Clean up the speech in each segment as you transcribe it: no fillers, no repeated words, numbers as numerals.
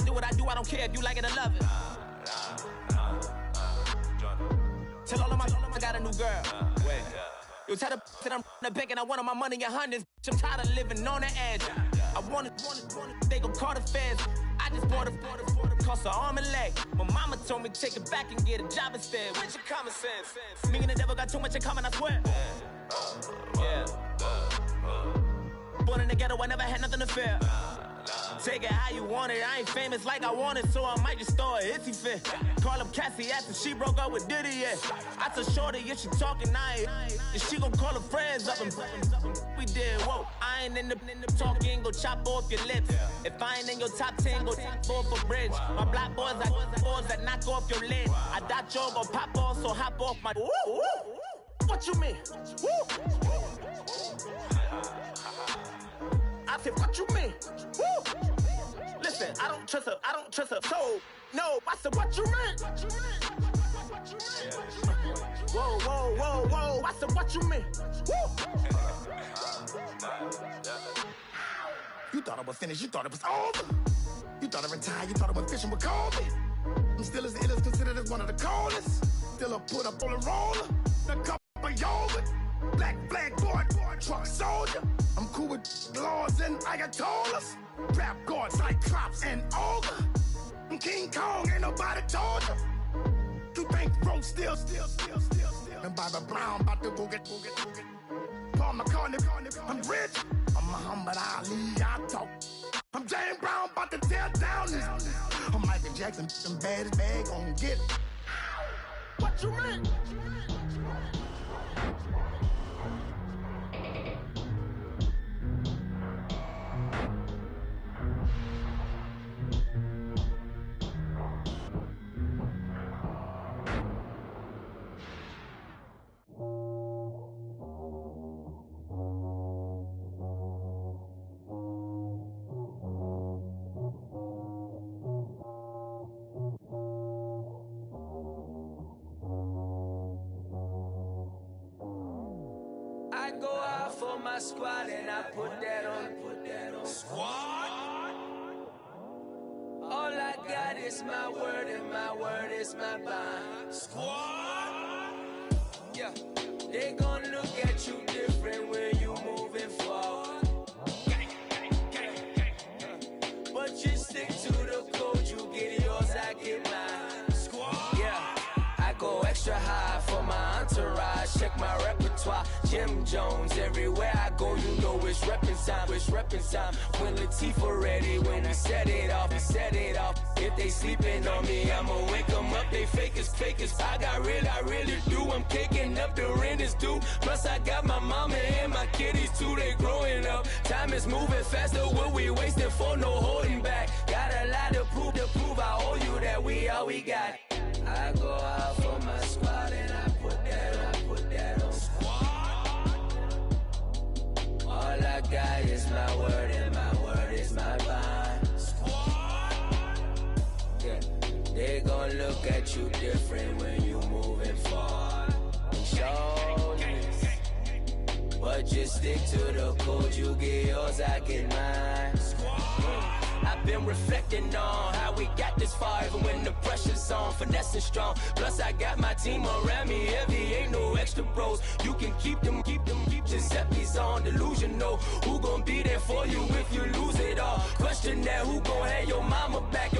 do what I do, I don't care if you like it or love it. Tell all of my I got a new girl. Wait. Yo, tell the that I'm the bank and I want all my money in hundreds. I'm tired of living on the edge. I want it, they gon' call the feds. I just bought a cost an arm and leg. My mama told me take it back and get a job instead. Where's your common sense? Me and the devil got too much in common, I swear. Yeah. Born in the ghetto, I never had nothing to fear. Take it how you want it, I ain't famous like I want it, so I might just throw a hissy fit. Call up Cassie after she broke up with Diddy, yeah. I told Shorty if she talking, and she gon' call her friends up and we did, whoa. I ain't in the talking, go chop off your lips. If I ain't in your top 10, go top 4 for bridge. My black boys like boys that knock off your lid. I thought y'all gon' pop off, so hop off my. What you mean? I said, what you mean? Woo! Listen, I don't trust her soul. No, I said, what you mean? Whoa, whoa, whoa, whoa. I said, what you mean? Woo! You thought it was finished, you thought it was over. You thought it retired, you thought it was fishing with Kobe. I'm still as ill as considered as one of the coldest. Still a put up on the roller. The cup of yogurt. Black flag boy, truck soldier. I'm cool with laws and Ayatollahs. Rap God, Cyclops and Olga. I'm King Kong, ain't nobody told you. You think Rose still. And Bobby Brown about to go get. Paul McCartney, I'm rich. I'm Muhammad Ali, I talk. I'm James Brown, about to tear down this. I'm Michael Jackson, some bad gon' get. What you mean? My squad and I put that on squad. All I got is my word and my word is my bond. Squad. Yeah, they gon' look at you different when you moving forward. But you stick to the code, you get yours, I get mine. Squad. Yeah, I go extra high for my entourage. Check my repertoire. Jim Jones, everywhere I go, you know it's reppin' time. When Latifah ready, when we set it off. If they sleeping on me, I'ma wake them up. They fakers. I really do. I'm kicking up, the rent is due. Plus I got my mama and my kiddies too, they growing up. Time is moving faster, what we wasting for, no holding back. Got a lot to prove, I owe you that we all we got. I go out for my squad and I put that on squad. All I got is my word and my word is my bond. Squad. Yeah, they gon' look at you different when you moving forward. Show this, but just stick to the code. You get yours, I get mine. I've been reflecting on how we got this far, even when the pressure's on, finessing strong. Plus I got my team around me heavy, ain't no extra bros. You can keep them. Giuseppe's on delusional. Who gon' be there for you if you lose it all? Question that, who gon' have your mama back?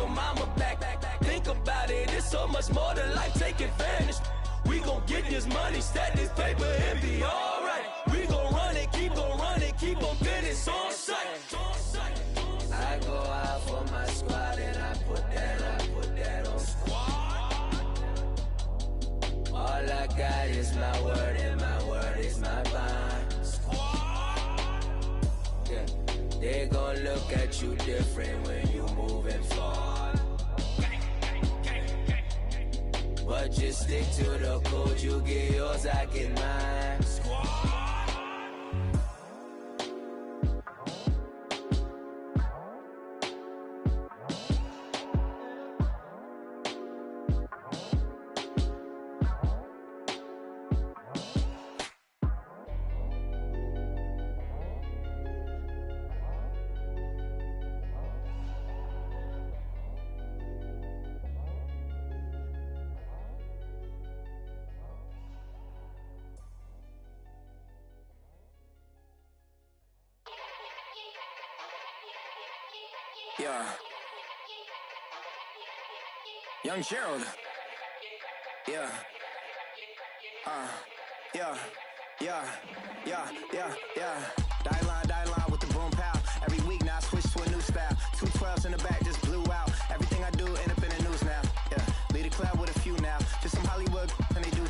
Think about it, it's so much more to life, take advantage. We gon' get this money, stack this paper and be alright. We gon' run it, keep on business on sight. I go out for my squad and I put that on squad. All I got is my word and my word is my bond. Squad. Yeah, they gon' look at you different when you moving forward. But just stick to the code, you get yours, I get mine. Squad. Yeah. Young Gerald. Yeah. Yeah. Die line with the boom pow. Every week now I switch to a new style. 212s in the back just blew out. Everything I do end up in the news now. Yeah. Lead a club with a few now. Just some Hollywood and they do.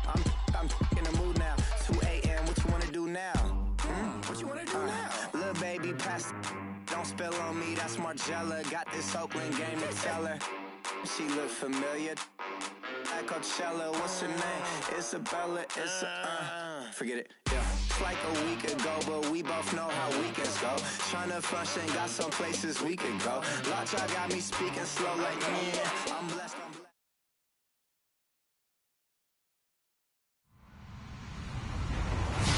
I'm in the mood now. 2 a.m. What you wanna do now? What you wanna do now? Little baby pass. Don't spill on me. That's Margella. Got this Oakland game to tell her. She look familiar. At Coachella, what's her name? Isabella, forget it, yeah. It's like a week ago, but we both know how weekends go. Tryna function, got some places we could go. Lot y'all got me speaking slow like, yeah, I'm blessed.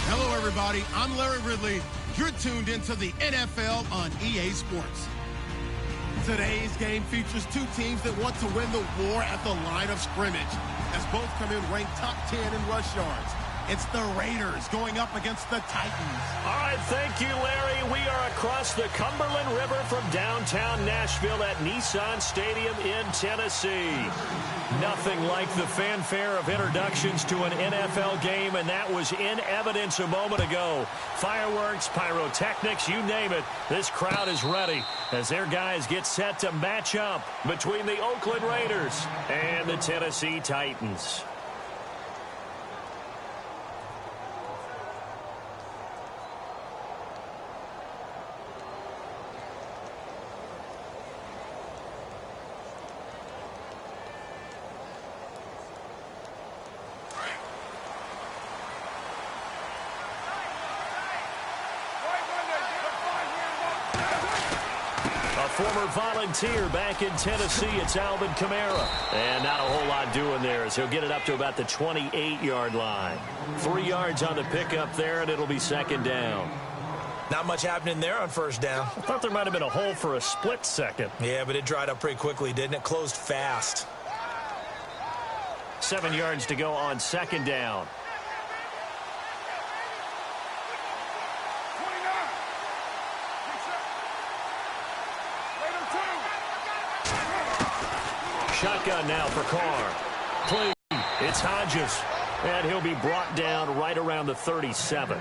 Hello, everybody. I'm Larry Ridley. You're tuned into the NFL on EA Sports. Today's game features two teams that want to win the war at the line of scrimmage, as both come in ranked top 10 in rush yards. It's the Raiders going up against the Titans. All right, thank you, Larry. We are across the Cumberland River from downtown Nashville at Nissan Stadium in Tennessee. Nothing like the fanfare of introductions to an NFL game, and that was in evidence a moment ago. Fireworks, pyrotechnics, you name it. This crowd is ready as their guys get set to match up between the Oakland Raiders and the Tennessee Titans. Former Volunteer back in Tennessee, it's Alvin Kamara. And not a whole lot doing there as he'll get it up to about the 28-yard line. 3 yards on the pickup there, and it'll be second down. Not much happening there on first down. I thought there might have been a hole for a split second. Yeah, but it dried up pretty quickly, didn't it? Closed fast. 7 yards to go on second down. Shotgun now for Carr. Clean. It's Hodges. And he'll be brought down right around the 37.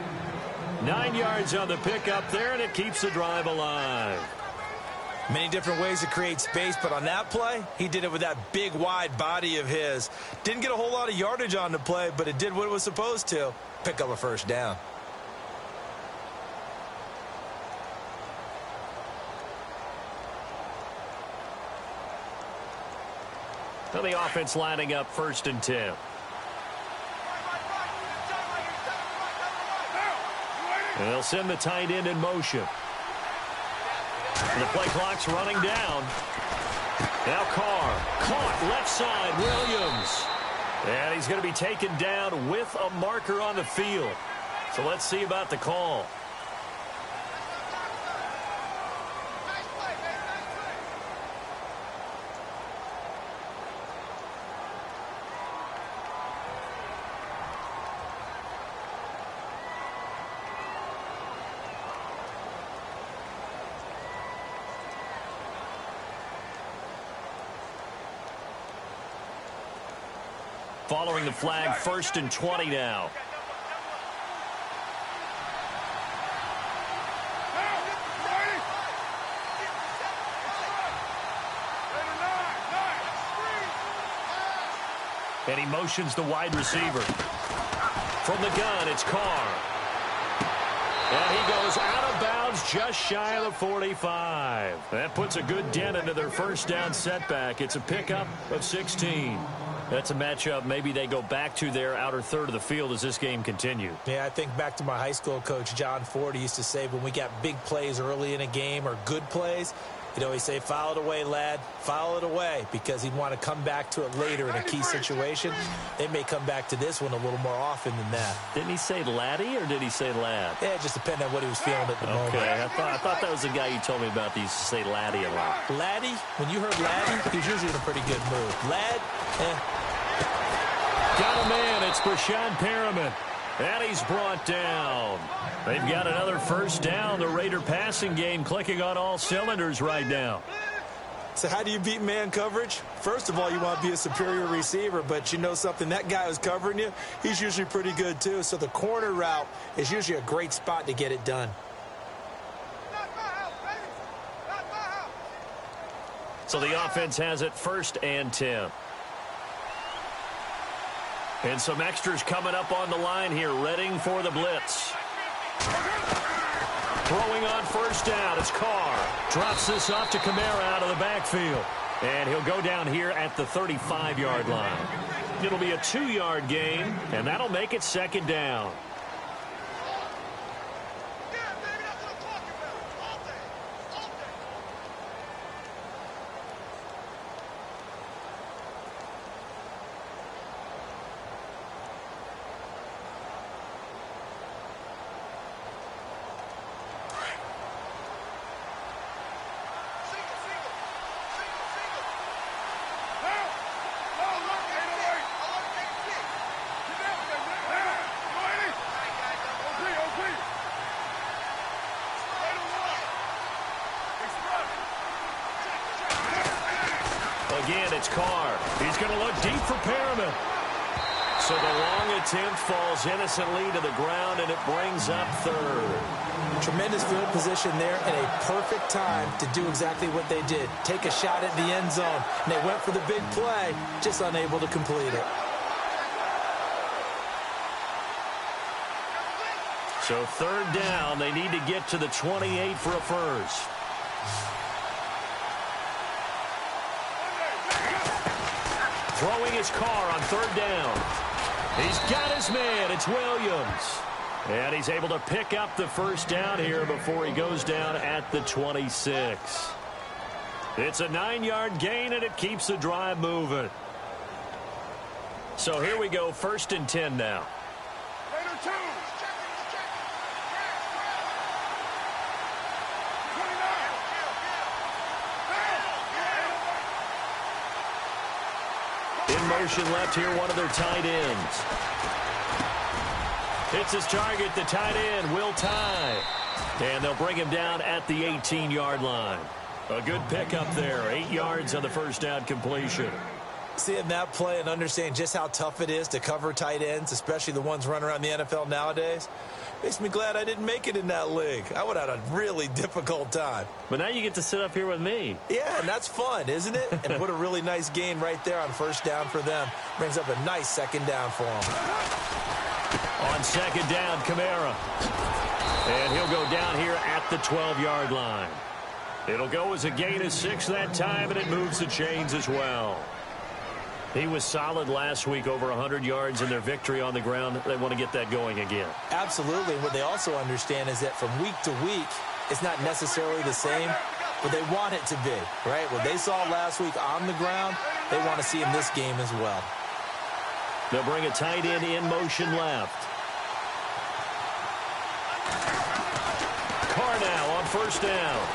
9 yards on the pickup there, and it keeps the drive alive. Many different ways to create space, but on that play, he did it with that big, wide body of his. Didn't get a whole lot of yardage on the play, but it did what it was supposed to. Pick up a first down. So the offense lining up 1st and 10. And they'll send the tight end in motion. And the play clock's running down. Now Carr. Caught left side. Williams. And he's going to be taken down with a marker on the field. So let's see about the call. Following the flag, 1st and 20 now. And he motions the wide receiver. From the gun, it's Carr. And he goes out of bounds just shy of the 45. That puts a good dent into their first down setback. It's a pickup of 16. That's a matchup maybe they go back to their outer third of the field as this game continues. Yeah, I think back to my high school coach, John Ford. He used to say when we got big plays early in a game or good plays, he'd always say, foul it away, lad, foul it away, because he'd want to come back to it later in a key situation. They may come back to this one a little more often than that. Didn't he say laddie or did he say lad? Yeah, it just depended on what he was feeling at the moment. Okay, I thought that was the guy you told me about. He used to say laddie a lot. Laddie? When you heard laddie, he was usually in a pretty good mood. Lad? Got a man. It's Brashad Perriman. And he's brought down. They've got another first down. The Raider passing game clicking on all cylinders right now. So how do you beat man coverage? First of all, you want to be a superior receiver, but you know something, that guy who's covering you, he's usually pretty good too. So the corner route is usually a great spot to get it done. So the offense has it 1st and 10. And some extras coming up on the line here, readying for the blitz. Throwing on first down, it's Carr. Drops this off to Kamara out of the backfield. And he'll go down here at the 35-yard line. It'll be a 2-yard gain, and that'll make it 2nd down. Again, it's Carr. He's going to look deep for Perriman. So the long attempt falls innocently to the ground, and it brings up 3rd. Tremendous field position there and a perfect time to do exactly what they did. Take a shot at the end zone. And they went for the big play, just unable to complete it. So 3rd down, they need to get to the 28 for a first. Throwing his Carr on 3rd down. He's got his man. It's Williams. And he's able to pick up the first down here before he goes down at the 26. It's a 9-yard gain, and it keeps the drive moving. So here we go, 1st and 10 now. Motion left here, one of their tight ends. Hits his target, the tight end, Will Tye. And they'll bring him down at the 18-yard line. A good pickup there, 8 yards on the first down completion. Seeing that play and understanding just how tough it is to cover tight ends, especially the ones running around the NFL nowadays, makes me glad I didn't make it in that league. I would have had a really difficult time. But now you get to sit up here with me. Yeah, and that's fun, isn't it? And put a really nice gain right there on first down for them. Brings up a nice 2nd down for them. On 2nd down, Kamara. And he'll go down here at the 12-yard line. It'll go as a gain of 6 that time, and it moves the chains as well. He was solid last week, over 100 yards in their victory on the ground. They want to get that going again. Absolutely. What they also understand is that from week to week, it's not necessarily the same, but they want it to be, right? What they saw last week on the ground, they want to see in this game as well. They'll bring a tight end in motion left. Carr now on first down.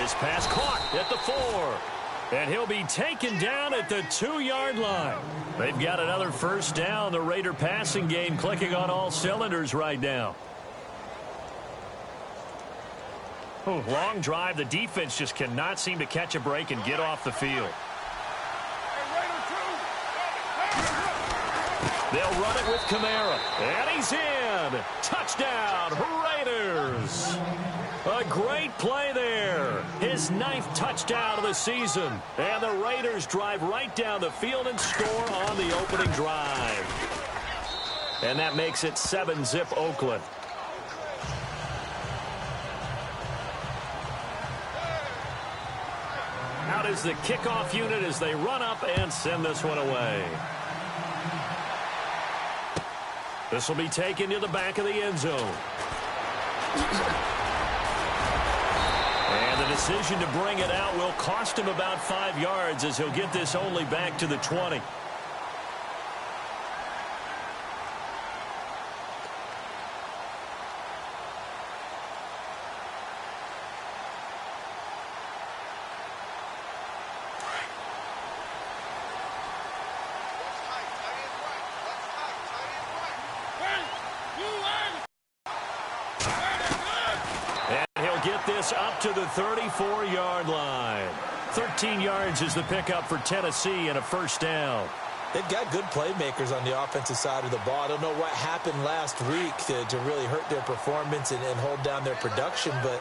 His pass caught at the 4. And he'll be taken down at the 2-yard line. They've got another first down. The Raider passing game clicking on all cylinders right now. Oh, long drive. The defense just cannot seem to catch a break and get off the field. They'll run it with Kamara. And he's in. Touchdown, Raiders. A great play there. His 9th touchdown of the season. And the Raiders drive right down the field and score on the opening drive. And that makes it 7-zip Oakland. Out is the kickoff unit as they run up and send this one away. This will be taken to the back of the end zone. And the decision to bring it out will cost him about 5 yards as he'll get this only back to the 20. to the 34-yard line. 13 yards is the pickup for Tennessee and a first down. They've got good playmakers on the offensive side of the ball. I don't know what happened last week to really hurt their performance and hold down their production, but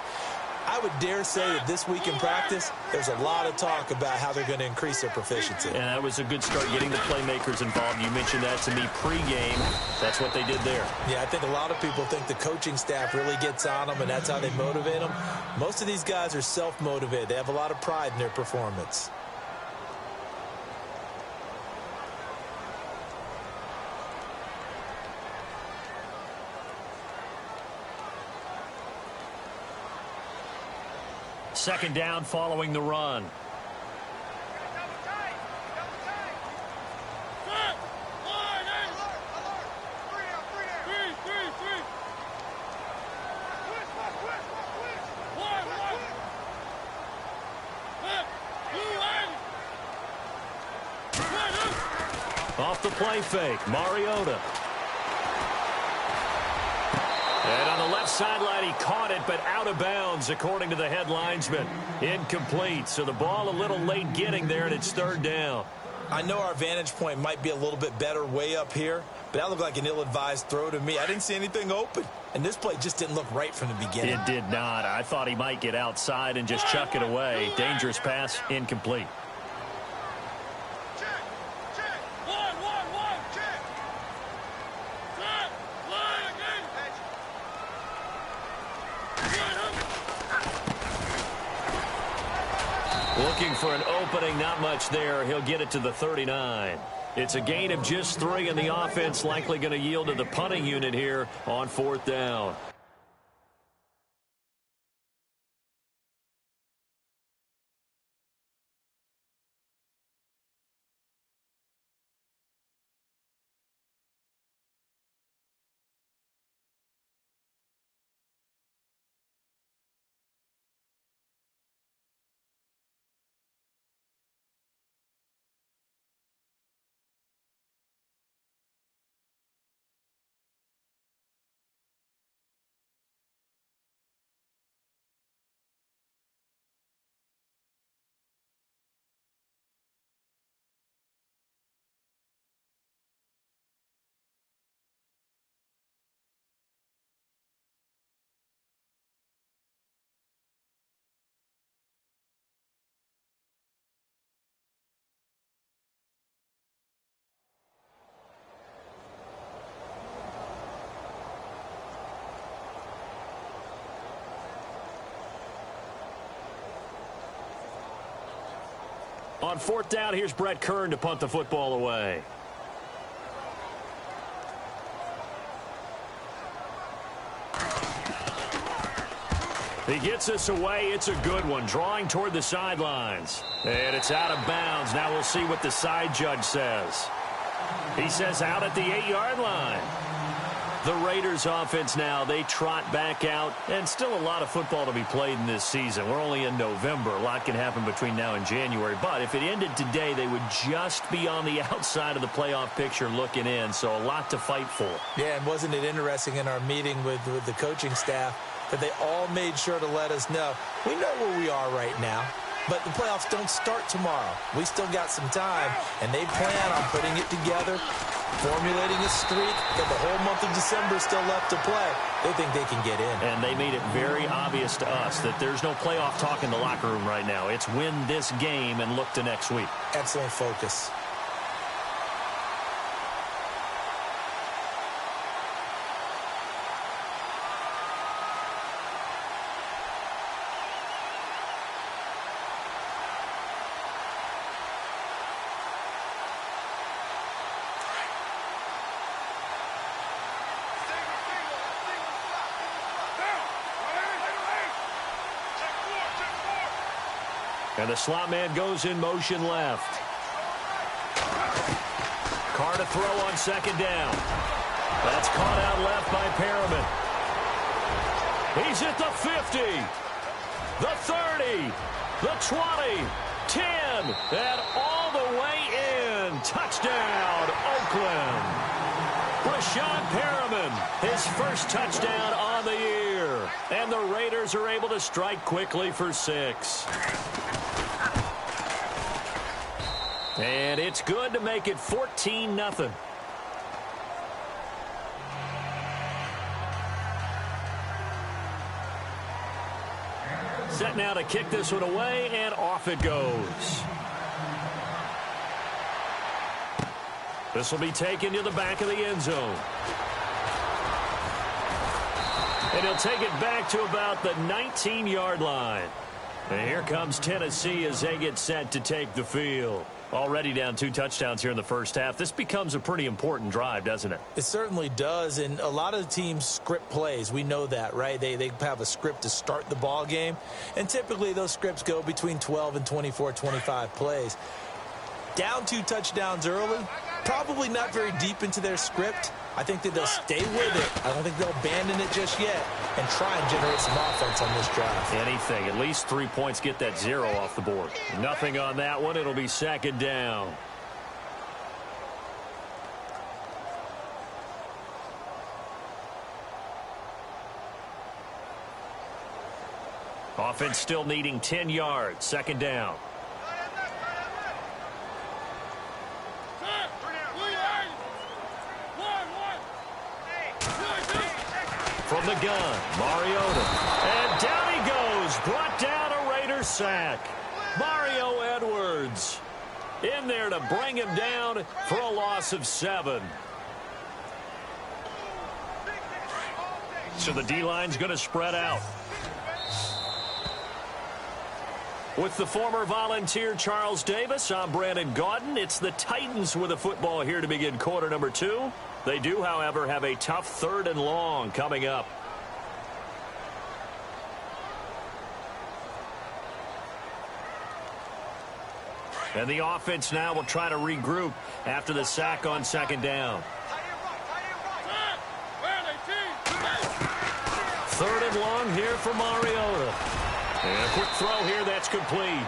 I would dare say that this week in practice, there's a lot of talk about how they're going to increase their proficiency. And that was a good start, getting the playmakers involved. You mentioned that to me pregame. That's what they did there. Yeah, I think a lot of people think the coaching staff really gets on them, and that's how they motivate them. Most of these guys are self-motivated. They have a lot of pride in their performance. Second down following the run. Off the play fake, Mariota. And on the left sideline, he caught it, but out of bounds, according to the head linesman. Incomplete, so the ball a little late getting there, and it's third down. I know our vantage point might be a little bit better way up here, but that looked like an ill-advised throw to me. I didn't see anything open, and this play just didn't look right from the beginning. It did not. I thought he might get outside and just chuck it away. Dangerous pass, incomplete. Looking for an opening, not much there. He'll get it to the 39. It's a gain of just 3, and the offense likely going to yield to the punting unit here on fourth down. On fourth down, here's Brett Kern to punt the football away. He gets us away. It's a good one. Drawing toward the sidelines. And it's out of bounds. Now we'll see what the side judge says. He says out at the 8-yard line. The Raiders offense now, they trot back out, and still a lot of football to be played in this season. We're only in November. A lot can happen between now and January. But if it ended today, they would just be on the outside of the playoff picture looking in. So a lot to fight for. Yeah, and wasn't it interesting in our meeting with the coaching staff that they all made sure to let us know, we know where we are right now, but the playoffs don't start tomorrow. We still got some time, and they plan on putting it together, formulating a streak, that the whole month of December is still left to play. They think they can get in. And they made it very obvious to us that there's no playoff talk in the locker room right now. It's win this game and look to next week. Excellent focus. And the slot man goes in motion left. Carr to throw on second down. That's caught out left by Perriman. He's at the 50, the 30, the 20, 10, and all the way in. Touchdown, Oakland. Brashad Perriman, his first touchdown on the year. And the Raiders are able to strike quickly for 6. And it's good to make it 14-0. Set now to kick this one away, and off it goes. This will be taken to the back of the end zone. And he'll take it back to about the 19-yard line. And here comes Tennessee as they get set to take the field. Already down 2 touchdowns here in the first half. This becomes a pretty important drive, doesn't it? It certainly does, and a lot of the teams script plays. We know that, right? They have a script to start the ball game, and typically those scripts go between 12 and 24, 25 plays. Down 2 touchdowns early, probably not very deep into their script. I think that they'll stay with it. I don't think they'll abandon it just yet and try and generate some offense on this drive. Anything. At least 3 points, get that 0 off the board. Nothing on that one. It'll be 2nd down. Offense still needing 10 yards. 2nd down. From the gun, Mariota. And down he goes. Brought down a Raider sack. Mario Edwards in there to bring him down for a loss of 7. So the D-line's going to spread out. With the former Volunteer Charles Davis, I'm Brandon Gaudin. It's the Titans with the football here to begin quarter number 2. They do, however, have a tough 3rd and long coming up. And the offense now will try to regroup after the sack on 2nd down. 3rd and long here for Mariota. And a quick throw here, that's complete.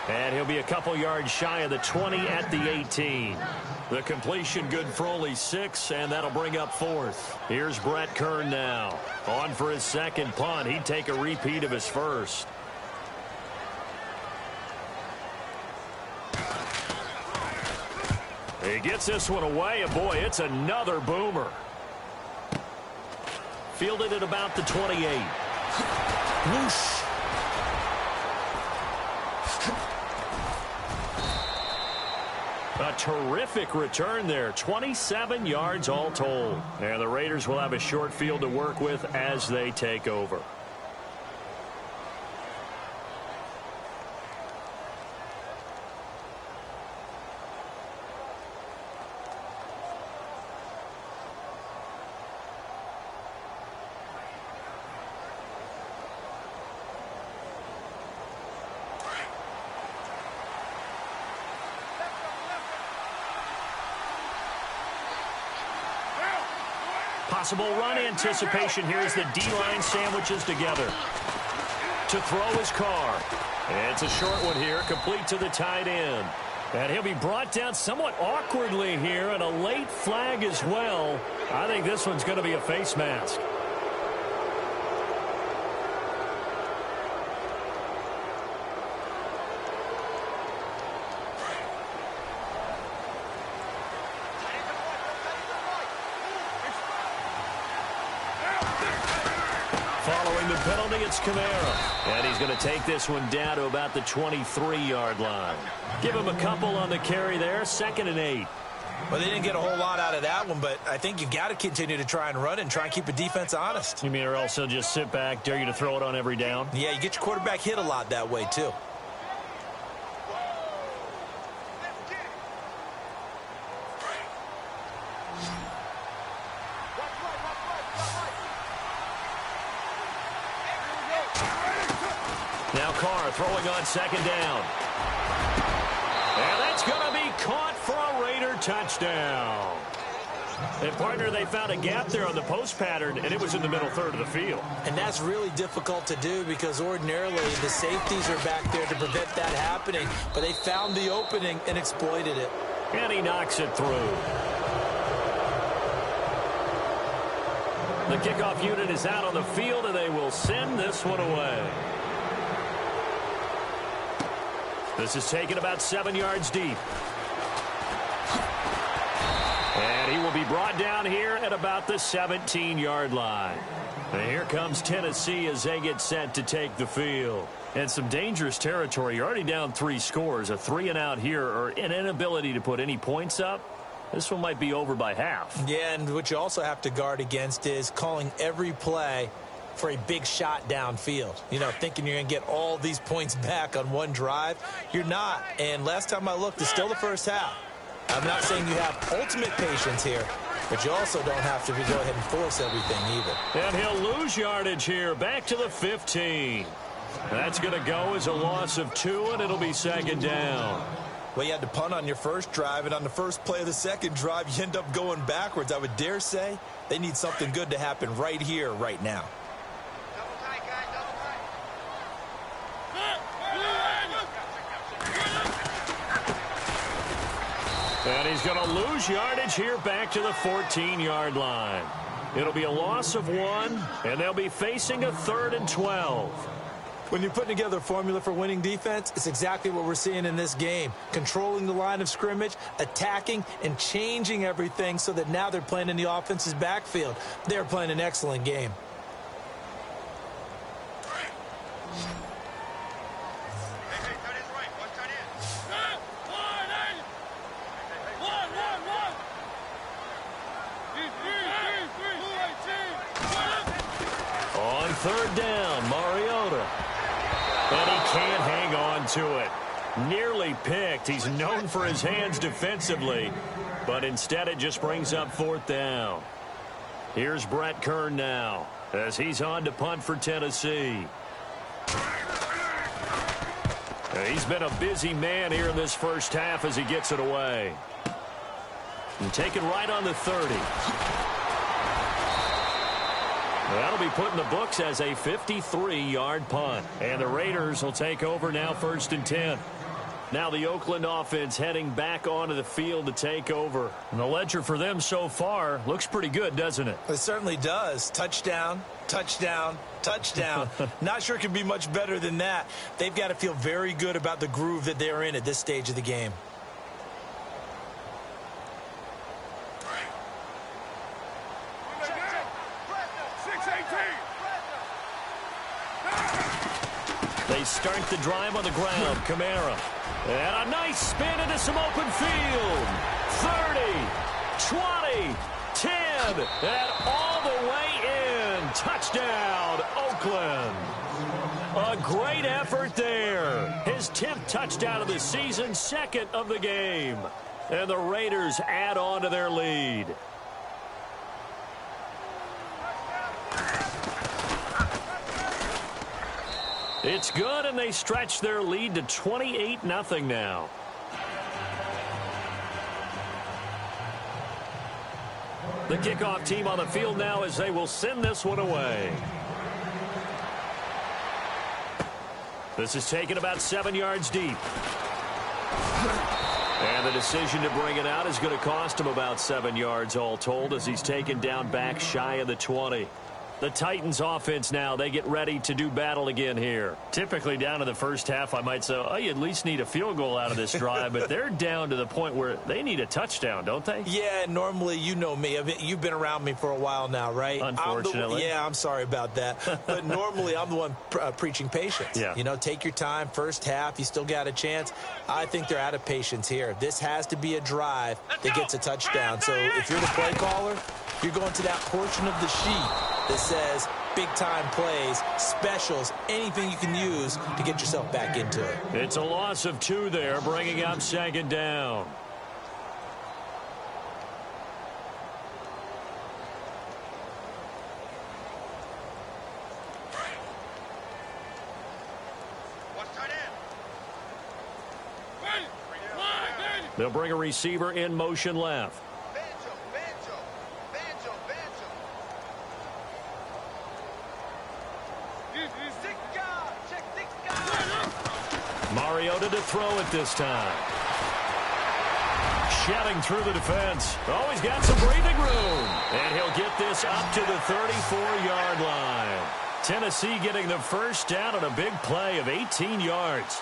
And he'll be a couple yards shy of the 20 at the 18. The completion good for only 6, and that'll bring up 4th. Here's Brett Kern now. On for his 2nd punt. He'd take a repeat of his 1st. He gets this one away, and boy, it's another boomer. Fielded at about the 28. Whoosh. A terrific return there. 27 yards all told. And the Raiders will have a short field to work with as they take over. Possible run anticipation here as the D-line sandwiches together. To throw his Carr. It's a short one here, complete to the tight end. And he'll be brought down somewhat awkwardly here, and a late flag as well. I think this one's going to be a face mask. Following the penalty, it's Kamara. And he's going to take this one down to about the 23-yard line. Give him a couple on the carry there. 2nd and 8. Well, they didn't get a whole lot out of that one, but I think you've got to continue to try and run and try and keep the defense honest. You mean or also just sit back, dare you to throw it on every down? Yeah, you get your quarterback hit a lot that way, too. Now Carr throwing on 2nd down. And that's going to be caught for a Raider touchdown. And, partner, they found a gap there on the post pattern, and it was in the middle 3rd of the field. And that's really difficult to do because ordinarily the safeties are back there to prevent that happening. But they found the opening and exploited it. And he knocks it through. The kickoff unit is out on the field, and they will send this one away. This is taken about 7 yards deep. And he will be brought down here at about the 17-yard line. And here comes Tennessee as they get set to take the field. And some dangerous territory. You're already down 3 scores. A 3-and-out here, or an inability to put any points up. This one might be over by half. Yeah, and what you also have to guard against is calling every play for a big shot downfield. You know, thinking you're going to get all these points back on one drive. You're not. And last time I looked, it's still the first half. I'm not saying you have ultimate patience here, but you also don't have to go ahead and force everything either. And he'll lose yardage here, back to the 15. That's going to go as a loss of 2, and it'll be 2nd down. Well, you had to punt on your first drive, and on the first play of the second drive, you end up going backwards. I would dare say they need something good to happen right here, right now. And he's going to lose yardage here back to the 14-yard line. It'll be a loss of 1, and they'll be facing a 3rd and 12. When you're putting together a formula for winning defense, it's exactly what we're seeing in this game. Controlling the line of scrimmage, attacking, and changing everything so that now they're playing in the offense's backfield. They're playing an excellent game. On 3rd down, Mariota. And he can't hang on to it. Nearly picked. He's known for his hands defensively, but instead it just brings up 4th down. Here's Brett Kern now as he's on to punt for Tennessee. He's been a busy man here in this first half as he gets it away. And taken right on the 30. That'll be put in the books as a 53-yard punt. And the Raiders will take over now 1st and 10. Now the Oakland offense heading back onto the field to take over. And the ledger for them so far looks pretty good, doesn't it? It certainly does. Touchdown, touchdown, touchdown. Not sure it can be much better than that. They've got to feel very good about the groove that they're in at this stage of the game. They start the drive on the ground. Kamara. And a nice spin into some open field. 30, 20, 10, and all the way in. Touchdown, Oakland. A great effort there. His 10th touchdown of the season, 2nd of the game. And the Raiders add on to their lead. It's good, and they stretch their lead to 28-0 now. The kickoff team on the field now as they will send this one away. This is taken about 7 yards deep. And the decision to bring it out is going to cost him about 7 yards all told as he's taken down back shy of the 20. The Titans offense now, they get ready to do battle again here. Typically down to the first half, I might say, oh, you at least need a field goal out of this drive, but they're down to the point where they need a touchdown, don't they? Yeah, normally, you know me. You've been around me for a while now, right? Unfortunately. I'm sorry about that. But normally, I'm the one preaching patience. Yeah. You know, take your time, first half, you still got a chance. I think they're out of patience here. This has to be a drive that gets a touchdown. So if you're the play caller, you're going to that portion of the sheet that says big-time plays, specials, anything you can use to get yourself back into it. It's a loss of 2 there, bringing up 2nd down. They'll bring a receiver in motion left. Mariota to throw it this time. Shedding through the defense. Oh, he's got some breathing room. And he'll get this up to the 34-yard line. Tennessee getting the first down on a big play of 18 yards.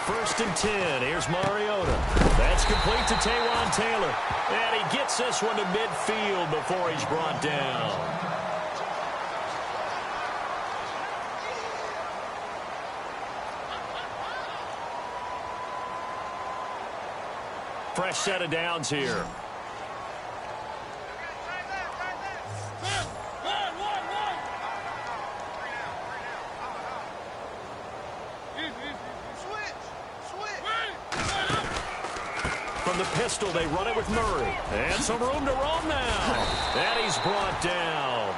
First and 10. Here's Mariota. That's complete to Taywan Taylor. And he gets this one to midfield before he's brought down. Fresh set of downs here. From the pistol, they run it with Murray. And some room to roam now. And he's brought down.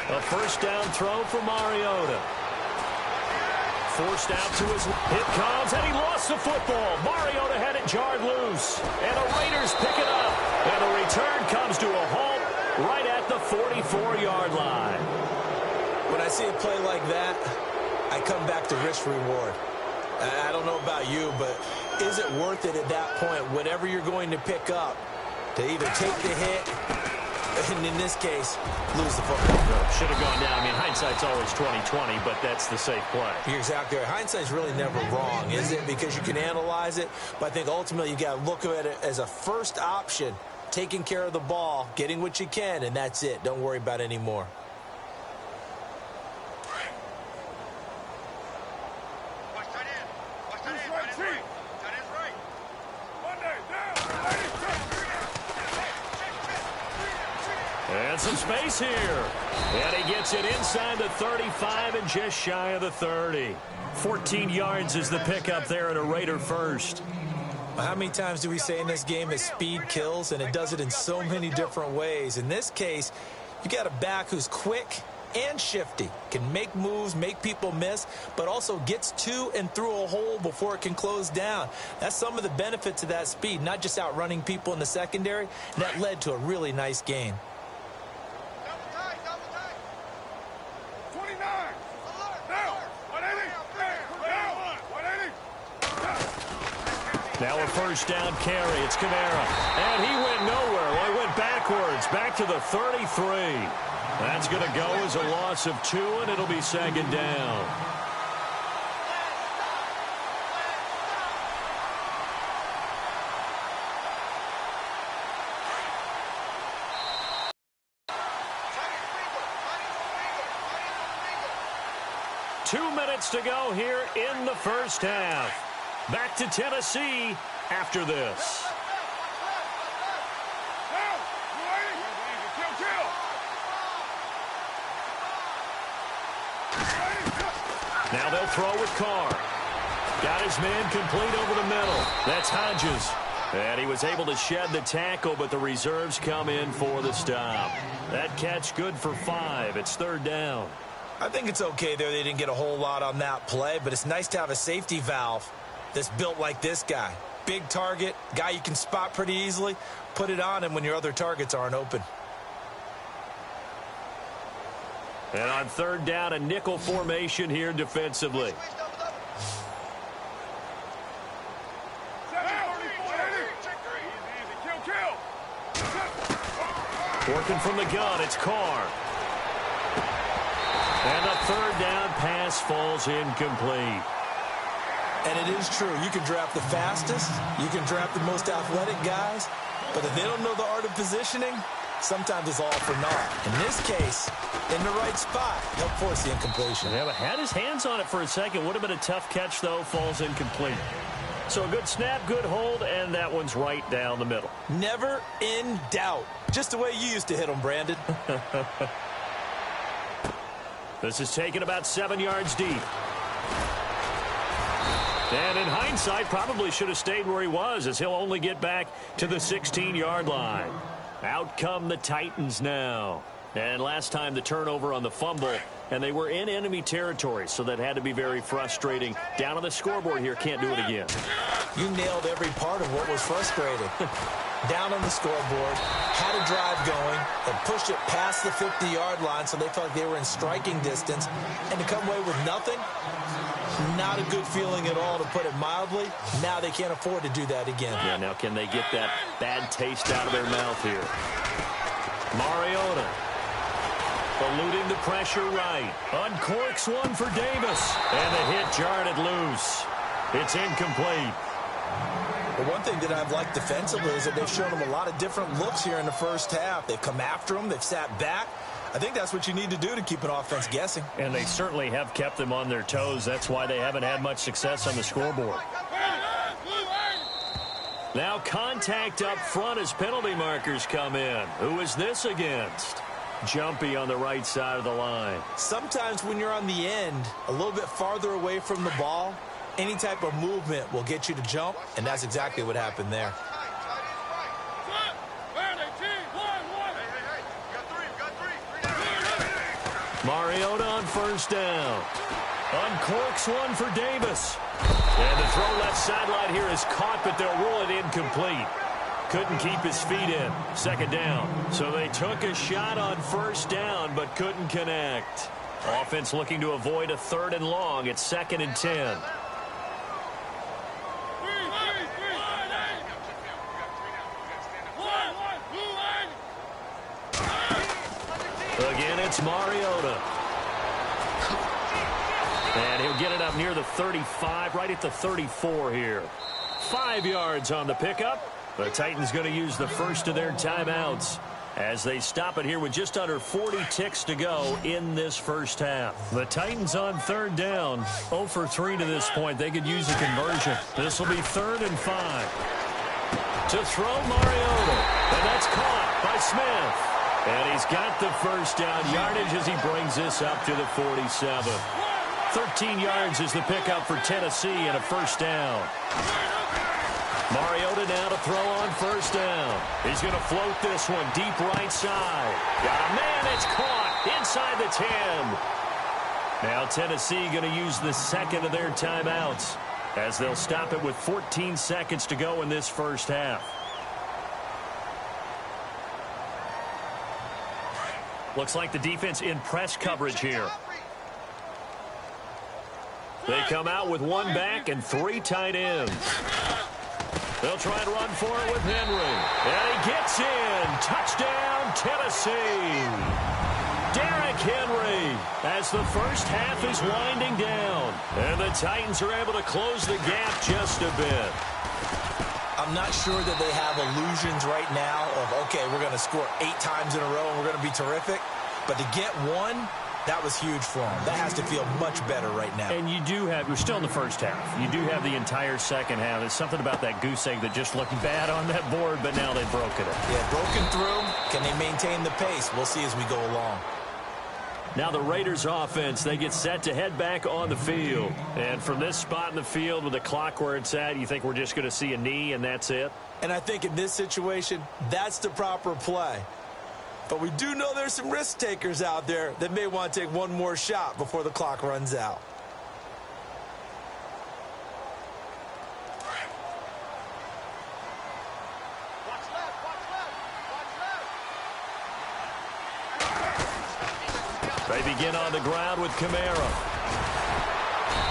A first down throw for Mariota. Forced out to his hit comes, and he lost the football. Mariota had it jarred loose. And the Raiders pick it up. And the return comes to a halt right at the 44-yard line. When I see a play like that, I come back to risk reward. I don't know about you, but is it worth it at that point, whatever you're going to pick up, to either take the hit, and in this case, lose the football? Should have gone down. I mean, hindsight's always 20/20, but that's the safe play. You're exactly right. Hindsight's really never wrong, is it? Because you can analyze it, but I think ultimately you got to look at it as a first option, taking care of the ball, getting what you can, and that's it. Don't worry about any more. And some space here. And he gets it inside the 35 and just shy of the 30. 14 yards is the pickup there at a Raider first. How many times do we say in this game that speed kills, and it does it in so many different ways? In this case, you got a back who's quick and shifty, can make moves, make people miss, but also gets to and through a hole before it can close down. That's some of the benefits of that speed, not just outrunning people in the secondary. And that led to a really nice gain. Now a first down carry. It's Kamara. And he went nowhere. Well, he went backwards, back to the 33. That's going to go as a loss of 2, and it'll be second down. Two minutes to go here in the first half. Back to Tennessee after this. Now they'll throw with Carr. Got his man complete over the middle. That's Hodges. And he was able to shed the tackle, but the reserves come in for the stop. That catch good for 5. It's third down. I think it's okay there. They didn't get a whole lot on that play, but it's nice to have a safety valve that's built like this guy. Big target, guy you can spot pretty easily. Put it on him when your other targets aren't open. And on third down, a nickel formation here defensively. Working from the gun, it's Carr. And the third down pass falls incomplete. And it is true. You can draft the fastest. You can draft the most athletic guys. But if they don't know the art of positioning, sometimes it's all for naught. In this case, in the right spot, help force the incompletion. Yeah, but had his hands on it for a second. Would have been a tough catch, though. Falls incomplete. So a good snap, good hold, and that one's right down the middle. Never in doubt. Just the way you used to hit them, Brandon. This is taken about 7 yards deep. And in hindsight, probably should have stayed where he was, as he'll only get back to the 16-yard line. Out come the Titans now. And last time the turnover on the fumble, and they were in enemy territory, so that had to be very frustrating. Down on the scoreboard here, can't do it again. You nailed every part of what was frustrating. Down on the scoreboard, had a drive going, and pushed it past the 50-yard line so they felt like they were in striking distance, and to come away with nothing, not a good feeling at all, to put it mildly. Now they can't afford to do that again. Yeah, now can they get that bad taste out of their mouth here? Mariota eluding the pressure right. Uncorks one for Davis. And the hit jarred it loose. It's incomplete. Well, one thing that I've liked defensively is that they've shown them a lot of different looks here in the first half. They've come after them. They've sat back. I think that's what you need to do to keep an offense guessing. And they certainly have kept them on their toes. That's why they haven't had much success on the scoreboard. Now contact up front as penalty markers come in. Who is this against? Jumpy on the right side of the line. Sometimes when you're on the end, a little bit farther away from the ball, any type of movement will get you to jump, and that's exactly what happened there. Mariota on first down. Uncorks one for Davis. And the throw left sideline here is caught, but they'll rule it incomplete. Couldn't keep his feet in. Second down. So they took a shot on first down, but couldn't connect. Offense looking to avoid a 3rd and long. It's 2nd and 10. Again, it's Mariota. And he'll get it up near the 35, right at the 34 here. 5 yards on the pickup. The Titans going to use the first of their timeouts as they stop it here with just under 40 ticks to go in this first half. The Titans on 3rd down, 0 for 3 to this point. They could use a conversion. This will be 3rd and 5. To throw Mariota, and that's caught by Smith. And he's got the first down yardage as he brings this up to the 47. 13 yards is the pickup for Tennessee and a first down. Mariota now to throw on first down. He's going to float this one deep right side. Got a man, it's caught inside the 10. Now Tennessee going to use the second of their timeouts as they'll stop it with 14 seconds to go in this first half. Looks like the defense in press coverage here. They come out with 1 back and 3 tight ends. They'll try and run for it with Henry. And he gets in. Touchdown, Tennessee. Derrick Henry as the first half is winding down. And the Titans are able to close the gap just a bit. I'm not sure that they have illusions right now of, okay, we're going to score 8 times in a row and we're going to be terrific. But to get 1, that was huge for them. That has to feel much better right now. And you do have, you're still in the first half. You do have the entire second half. There's something about that goose egg that just looked bad on that board, but now they've broken it. Yeah, broken through. Can they maintain the pace? We'll see as we go along. Now the Raiders offense, they get set to head back on the field. And from this spot in the field with the clock where it's at, you think we're just going to see a knee and that's it? And I think in this situation, that's the proper play. But we do know there's some risk takers out there that may want to take one more shot before the clock runs out. They begin on the ground with Kamara.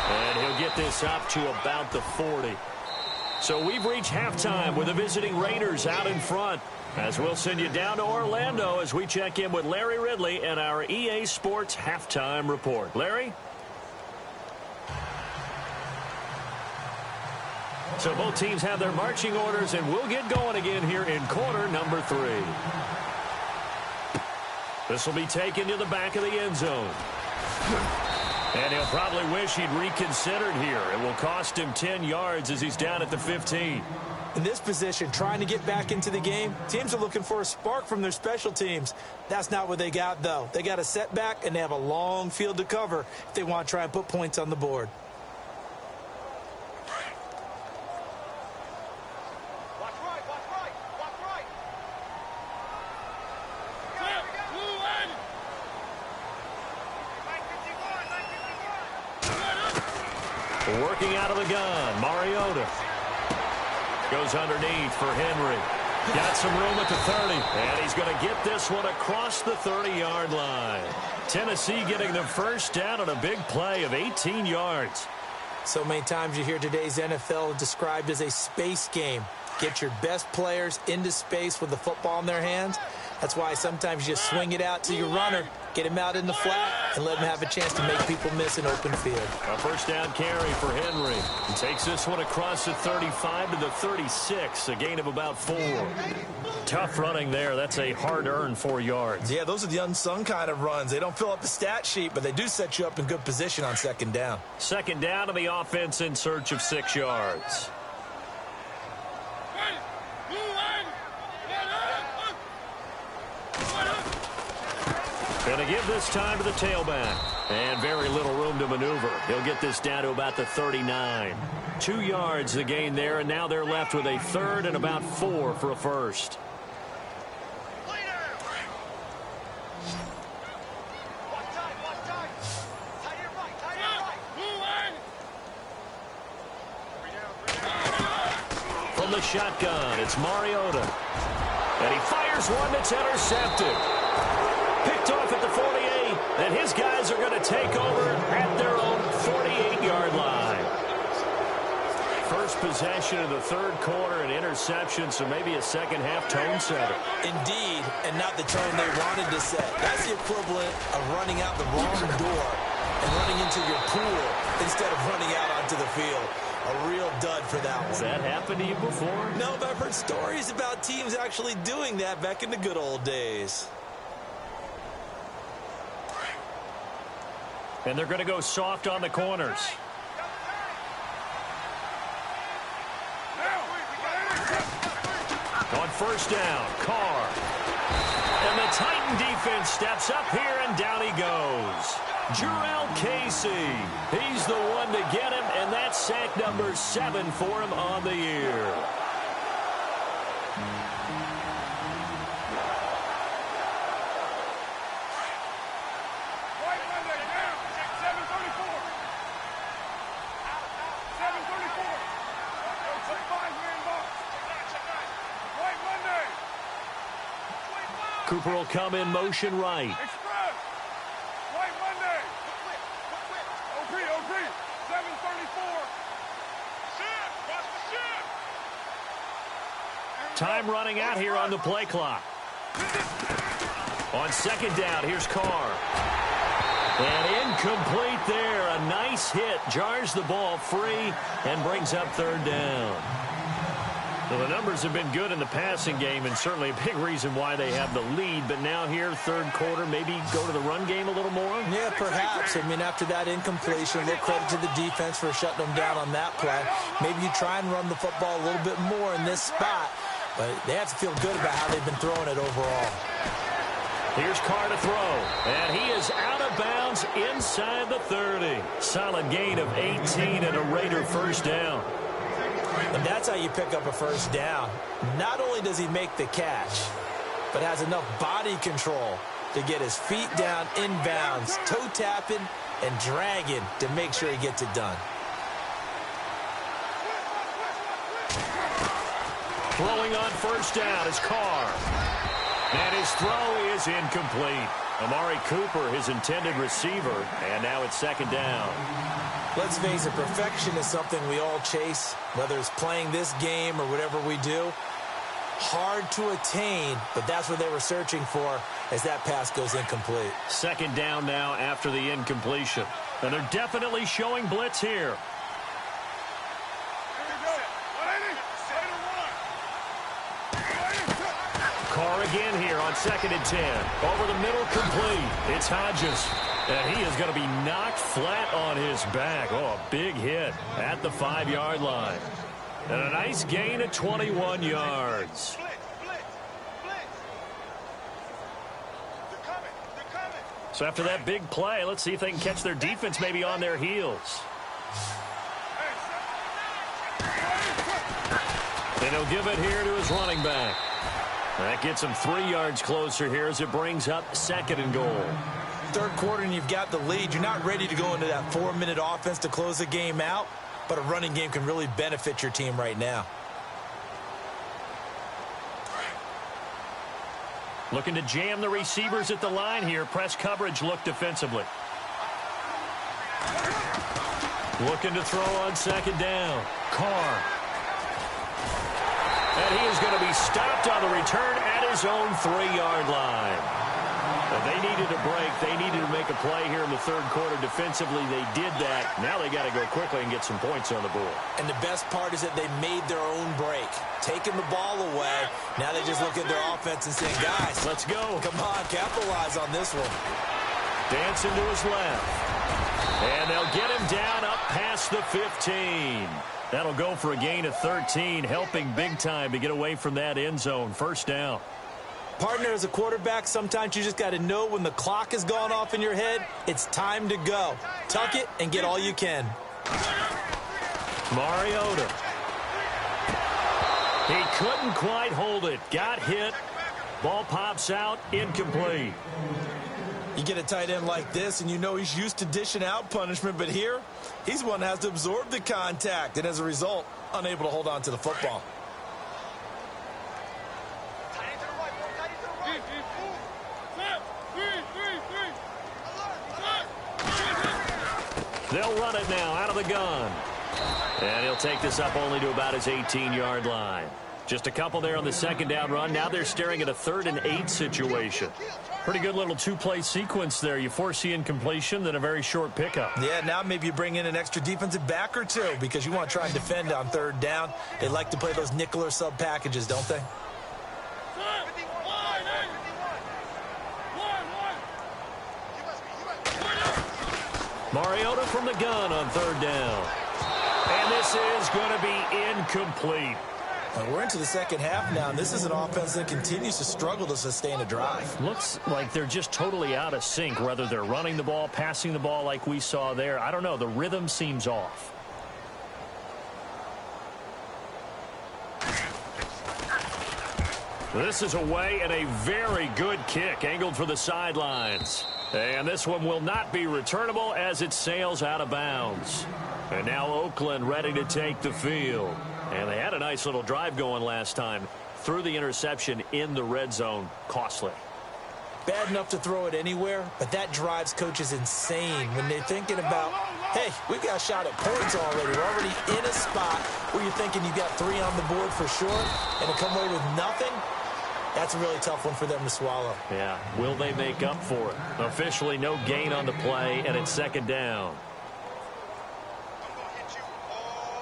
And he'll get this up to about the 40. So we've reached halftime with the visiting Raiders out in front. As we'll send you down to Orlando as we check in with Larry Ridley and our EA Sports Halftime Report. Larry? So both teams have their marching orders, and we'll get going again here in quarter number 3. This will be taken to the back of the end zone. And he'll probably wish he'd reconsidered here. It will cost him 10 yards as he's down at the 15. In this position, trying to get back into the game, teams are looking for a spark from their special teams. That's not what they got, though. They got a setback, and they have a long field to cover if they want to try and put points on the board. Working out of the gun, Mariota. Goes underneath for Henry. Got some room at the 30. And he's going to get this one across the 30-yard line. Tennessee getting the first down on a big play of 18 yards. So many times you hear today's NFL described as a space game. Get your best players into space with the football in their hands. That's why sometimes you swing it out to your runner, get him out in the flat, and let him have a chance to make people miss an open field. A first down carry for Henry. He takes this one across the 35 to the 36, a gain of about 4. Tough running there. That's a hard-earned 4 yards. Yeah, those are the unsung kind of runs. They don't fill up the stat sheet, but they do set you up in good position on second down. Second down, and the offense in search of 6 yards. Going to give this time to the tailback. And very little room to maneuver. He'll get this down to about the 39. 2 yards the gain there, and now they're left with a third and about 4 for a first. From the shotgun, it's Mariota. And he fires one that's intercepted. Picked off at the 48, and his guys are going to take over at their own 48-yard line. First possession of the third quarter, an interception, so maybe a second-half tone setter. Indeed, and not the tone they wanted to set. That's the equivalent of running out the wrong door and running into your pool instead of running out onto the field. A real dud for that one. Has that happened to you before? No, but I've heard stories about teams actually doing that back in the good old days. And they're going to go soft on the corners. On first down, Carr. And the Titan defense steps up here, and down he goes. Jurrell Casey. He's the one to get him, and that's sack number 7 for him on the year. Cooper will come in motion right. Time running out here on the play clock. On second down, here's Carr. And incomplete there. A nice hit. Jars the ball free and brings up third down. Well, the numbers have been good in the passing game, and certainly a big reason why they have the lead. But now here, third quarter, maybe go to the run game a little more? Yeah, perhaps. I mean, after that incompletion, a little credit to the defense for shutting them down on that play. Maybe you try and run the football a little bit more in this spot. But they have to feel good about how they've been throwing it overall. Here's Carr to throw. And he is out of bounds inside the 30. Solid gain of 18 and a Raider first down. And that's how you pick up a first down. Not only does he make the catch, but has enough body control to get his feet down inbounds, toe tapping and dragging to make sure he gets it done. Throwing on first down is Carr. And his throw is incomplete. Amari Cooper, his intended receiver, and now it's second down. Let's face it, perfection is something we all chase, whether it's playing this game or whatever we do. Hard to attain, but that's what they were searching for as that pass goes incomplete. Second down now after the incompletion. And they're definitely showing blitz here. Carr again here on 2nd and 10. Over the middle, complete. It's Hodges. And he is going to be knocked flat on his back. Oh, a big hit at the 5-yard line. And a nice gain of 21 yards. So after that big play, let's see if they can catch their defense maybe on their heels. And he'll give it here to his running back. That gets him 3 yards closer here as it brings up 2nd and goal. Third quarter and you've got the lead. You're not ready to go into that 4-minute offense to close the game out, but a running game can really benefit your team right now. Looking to jam the receivers at the line here. Press coverage look defensively. Looking to throw on 2nd down. Carr. And he is going to be stopped on the return at his own 3-yard line. And they needed a break. They needed to make a play here in the third quarter. Defensively, they did that. Now they got to go quickly and get some points on the board. And the best part is that they made their own break. Taking the ball away. Now they just look at their offense and saying, guys, let's go. Come on, capitalize on this one. Dancing to his left. And they'll get him down up past the 15. That'll go for a gain of 13, helping big time to get away from that end zone. First down. Partner, as a quarterback, sometimes you just got to know when the clock has gone off in your head, it's time to go. Tuck it and get all you can. Mariota. He couldn't quite hold it. Got hit. Ball pops out. Incomplete. You get a tight end like this, and you know he's used to dishing out punishment, but here, he's one that has to absorb the contact, and as a result, unable to hold on to the football. They'll run it now out of the gun. And he'll take this up only to about his 18-yard line. Just a couple there on the 2nd down run. Now they're staring at a 3rd and 8 situation. Pretty good little 2-play sequence there. You force the incompletion, then a very short pickup. Yeah, now maybe you bring in an extra defensive back or two because you want to try and defend on 3rd down. They like to play those nickel or sub packages, don't they? Mariota from the gun on 3rd down. And this is going to be incomplete. We're into the second half now, and this is an offense that continues to struggle to sustain a drive. Looks like they're just totally out of sync, whether they're running the ball, passing the ball like we saw there. I don't know. The rhythm seems off. This is away and a very good kick, angled for the sidelines. And this one will not be returnable as it sails out of bounds. And now Oakland ready to take the field. And they had a nice little drive going last time. Threw the interception in the red zone. Costly. Bad enough to throw it anywhere, but that drives coaches insane when they're thinking about, hey, we've got a shot at points already. We're already in a spot where you're thinking you've got 3 on the board for sure, and to come away with nothing, that's a really tough one for them to swallow. Yeah, will they make up for it? Officially no gain on the play, and it's 2nd down.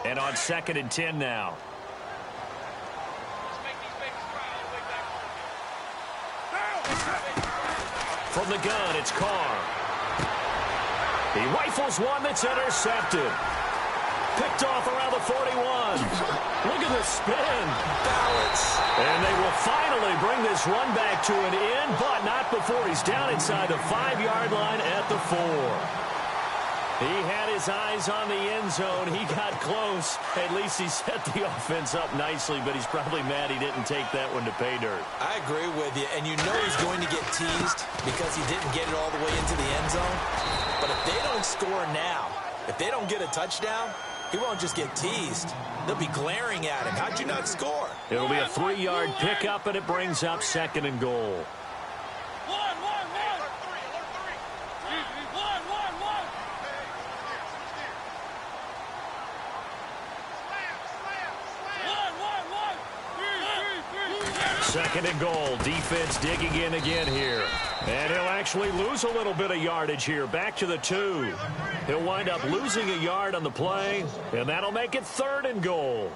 And on 2nd and 10 now. From the gun, it's Carr. He rifles one that's intercepted. Picked off around the 41. Look at the spin. Balance. And they will finally bring this run back to an end, but not before he's down inside the 5-yard line at the 4. He had his eyes on the end zone. He got close. At least he set the offense up nicely, but he's probably mad he didn't take that one to pay dirt. I agree with you, and you know he's going to get teased because he didn't get it all the way into the end zone. But if they don't score now, if they don't get a touchdown, he won't just get teased. They'll be glaring at him. How'd you not score? It'll be a 3-yard pickup, and it brings up 2nd and goal. Second and goal. Defense digging in again here. And he'll actually lose a little bit of yardage here. Back to the 2. He'll wind up losing a yard on the play, and that'll make it 3rd and goal.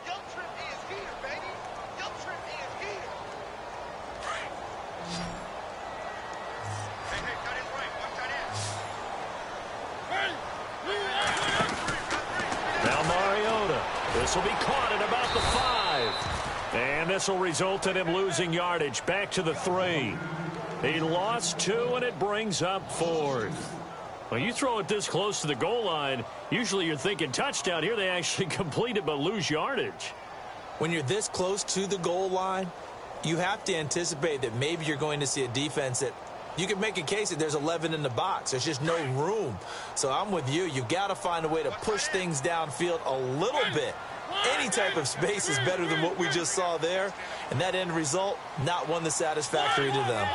This will be caught at about the 5. And this will result in him losing yardage back to the 3. He lost 2, and it brings up 4th. Well, you throw it this close to the goal line, usually you're thinking touchdown. Here they actually complete it but lose yardage. When you're this close to the goal line, you have to anticipate that maybe you're going to see a defense that you can make a case that there's 11 in the box. There's just no room. So I'm with you. You've got to find a way to push things downfield a little bit. Any type of space is better than what we just saw there. And that end result, not one that's satisfactory to them.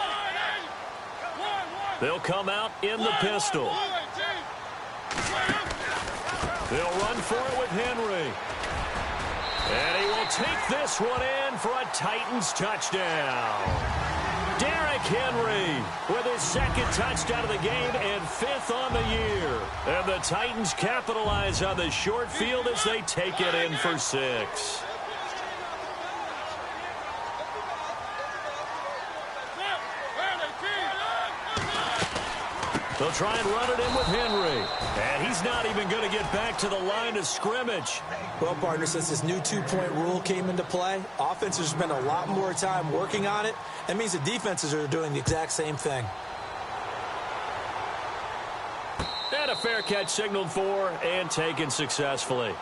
They'll come out in the pistol. They'll run for it with Henry. And he will take this one in for a Titans touchdown. Derrick Henry with his 2nd touchdown of the game and 5th on the year. And the Titans capitalize on the short field as they take it in for 6. They'll try and run it in with Henry. And he's not even going to get back to the line of scrimmage. Well, partner, since this new 2-point rule came into play, offenses spend a lot more time working on it. That means the defenses are doing the exact same thing. And a fair catch signaled for and taken successfully.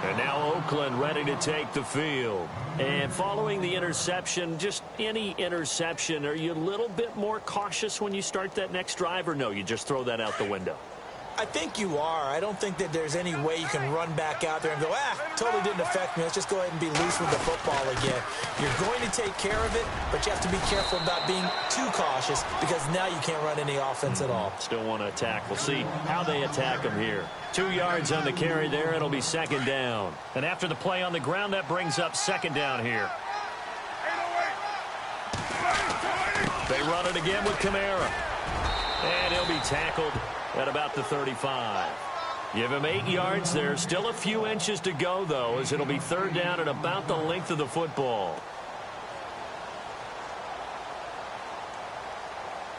And now Oakland ready to take the field. And following the interception, just any interception, are you a little bit more cautious when you start that next drive, or no, you just throw that out the window? I think you are. I don't think that there's any way you can run back out there and go, totally didn't affect me. Let's just go ahead and be loose with the football again. You're going to take care of it, but you have to be careful about being too cautious because now you can't run any offense at all. Still want to attack. We'll see how they attack them here. 2 yards on the carry there. It'll be 2nd down. And after the play on the ground, that brings up 2nd down here. They run it again with Kamara. And he'll be tackled at about the 35. Give him 8 yards there. Still a few inches to go, though, as it'll be 3rd down at about the length of the football.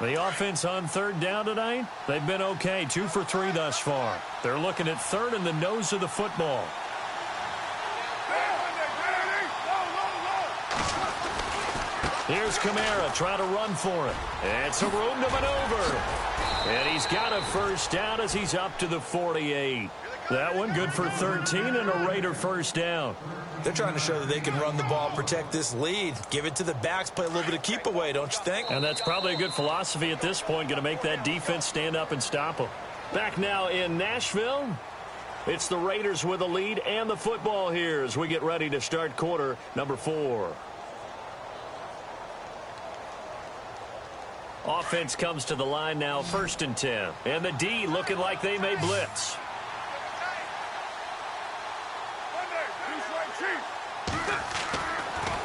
The offense on 3rd down tonight, they've been okay. 2 for 3 thus far. They're looking at 3rd and the nose of the football. Here's Kamara trying to run for it. And some room to maneuver. And he's got a 1st down as he's up to the 48. That one good for 13 and a Raider 1st down. They're trying to show that they can run the ball, protect this lead. Give it to the backs, play a little bit of keep away, don't you think? And that's probably a good philosophy at this point, going to make that defense stand up and stop them. Back now in Nashville, it's the Raiders with the lead and the football here as we get ready to start quarter number 4. Offense comes to the line now, 1st and 10. And the D looking like they may blitz.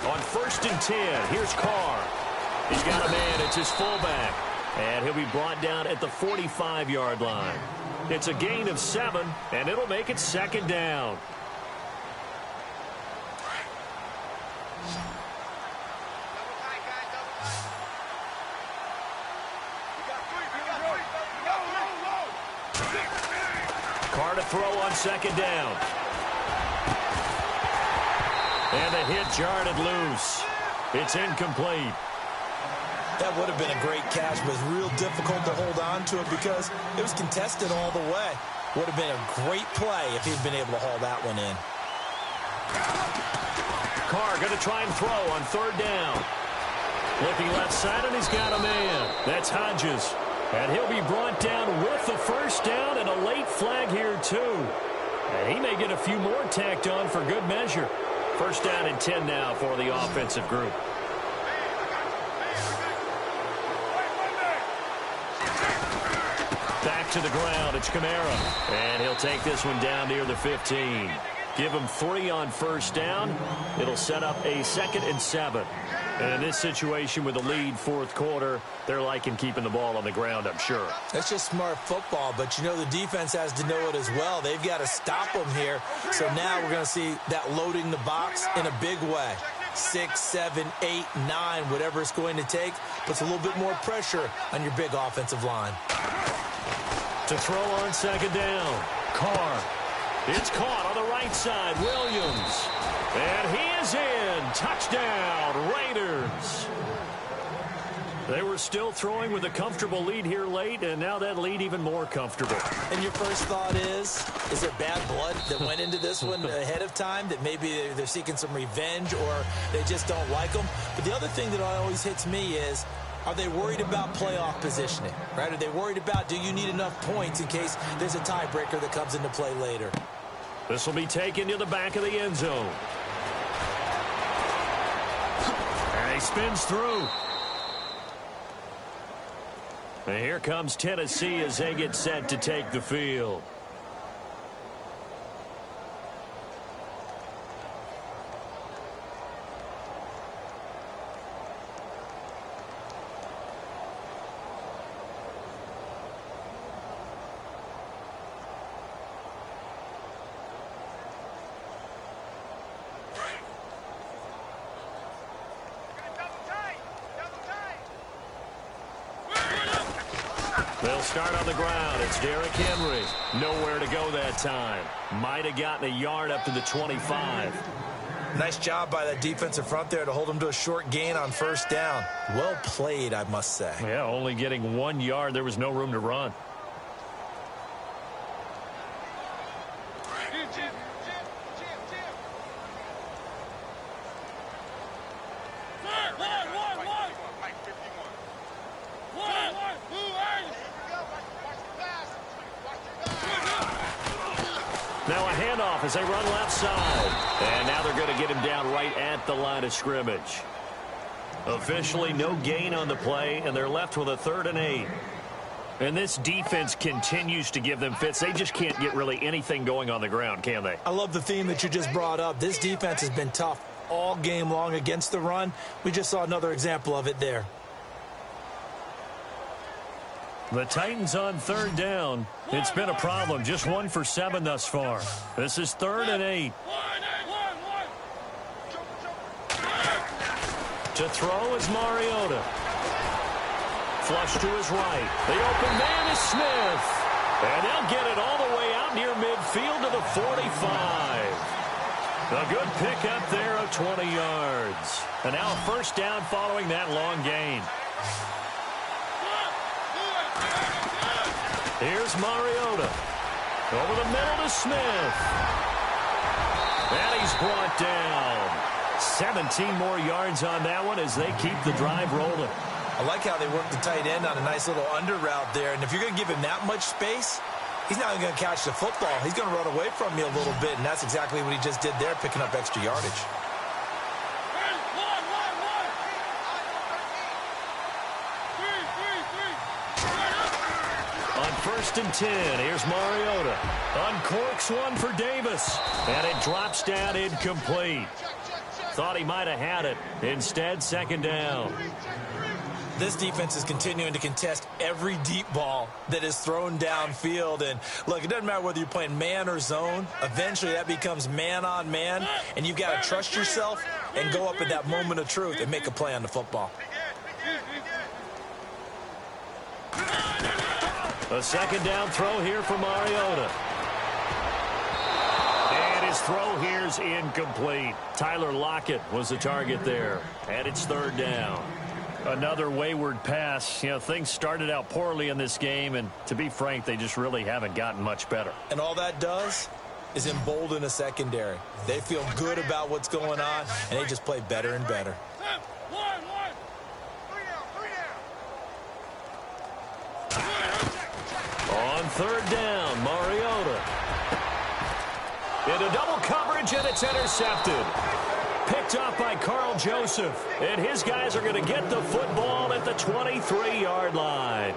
On 1st and 10, here's Carr. He's got a man, it's his fullback. And he'll be brought down at the 45-yard line. It's a gain of 7, and it'll make it 2nd down. Carr to throw on 2nd down. And the hit jarred it loose. It's incomplete. That would have been a great catch, but it's real difficult to hold on to it because it was contested all the way. Would have been a great play if he'd been able to haul that one in. Carr going to try and throw on 3rd down. Looking left side, and he's got a man. That's Hodges. And he'll be brought down with the 1st down and a late flag here, too. And he may get a few more tacked on for good measure. 1st down and 10 now for the offensive group. Back to the ground, it's Kamara. And he'll take this one down near the 15. Give him 3 on 1st down. It'll set up a 2nd and 7. And in this situation with the lead 4th quarter, they're liking keeping the ball on the ground, I'm sure. That's just smart football, but you know the defense has to know it as well. They've got to stop them here. So now we're going to see that loading the box in a big way. 6, 7, 8, 9, whatever it's going to take, puts a little bit more pressure on your big offensive line. To throw on 2nd down, Carr. It's caught on the right side. Williams. And he is in. Touchdown, Raiders. They were still throwing with a comfortable lead here late, and now that lead even more comfortable. And your first thought is there bad blood that went into this one ahead of time, that maybe they're seeking some revenge or they just don't like them? But the other thing that always hits me is, are they worried about playoff positioning, right? Are they worried about, do you need enough points in case there's a tiebreaker that comes into play later? This will be taken to the back of the end zone. And he spins through. And here comes Tennessee as they get set to take the field. They'll start on the ground. It's Derrick Henry. Nowhere to go that time. Might have gotten a yard up to the 25. Nice job by that defensive front there to hold them to a short gain on first down. Well played, I must say. Yeah, only getting 1 yard. There was no room to run. Now a handoff as they run left side. And now they're going to get him down right at the line of scrimmage. Officially no gain on the play, and they're left with a 3rd and 8. And this defense continues to give them fits. They just can't get really anything going on the ground, can they? I love the theme that you just brought up. This defense has been tough all game long against the run. We just saw another example of it there. The Titans on 3rd down. It's been a problem. Just 1 for 7 thus far. This is 3rd and 8. To throw is Mariota. Flush to his right. The open man is Smith. And they'll get it all the way out near midfield to the 45. A good pickup there of 20 yards. And now a first down following that long gain. Here's Mariota. Over the middle to Smith. And he's brought down. 17 more yards on that one as they keep the drive rolling. I like how they work the tight end on a nice little under route there. And if you're going to give him that much space, he's not even going to catch the football. He's going to run away from you a little bit, and that's exactly what he just did there, picking up extra yardage. On 1st and 10, here's Mariota. Uncorks one for Davis, and it drops down incomplete. Thought he might have had it. Instead, 2nd down. This defense is continuing to contest every deep ball that is thrown downfield. And, look, it doesn't matter whether you're playing man or zone. Eventually, that becomes man on man, and you've got to trust yourself and go up at that moment of truth and make a play on the football. A 2nd down throw here for Mariota. And his throw here's incomplete. Tyler Lockett was the target there. And it's 3rd down. Another wayward pass. You know, things started out poorly in this game, and to be frank, they just really haven't gotten much better. And all that does is embolden a secondary. They feel good about what's going on, and they just play better and better. On 3rd down, Mariota. Into double coverage, and it's intercepted. Picked off by Carl Joseph. And his guys are going to get the football at the 23-yard line.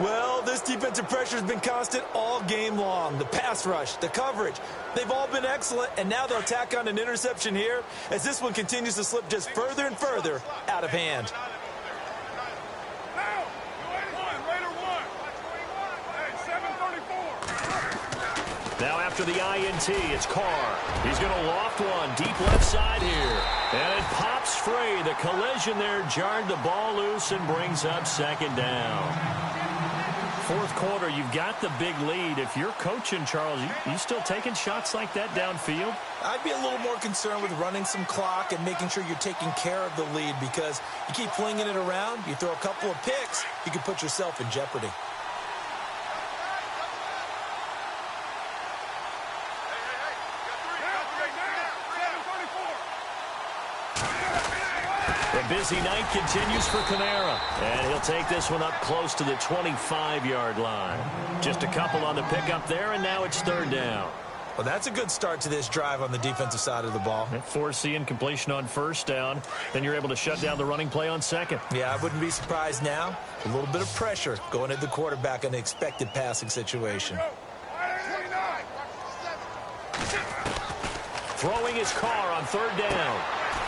Well, this defensive pressure has been constant all game long. The pass rush, the coverage, they've all been excellent, and now they'll tack on an interception here as this one continues to slip just further and further out of hand. Now after the INT, it's Carr. He's going to loft one deep left side here. And it pops free. The collision there jarred the ball loose and brings up 2nd down. fourth quarter, you've got the big lead. If you're coaching, Charles, you still taking shots like that downfield? I'd be a little more concerned with running some clock and making sure you're taking care of the lead, because you keep flinging it around, you throw a couple of picks, you can put yourself in jeopardy. The busy night continues for Kamara, and he'll take this one up close to the 25-yard line. Just a couple on the pickup there, and now it's third down. Well, that's a good start to this drive on the defensive side of the ball. Forcing incompletion on first down. Then you're able to shut down the running play on second. Yeah, I wouldn't be surprised now. A little bit of pressure going at the quarterback in an expected passing situation. Throwing his car on third down.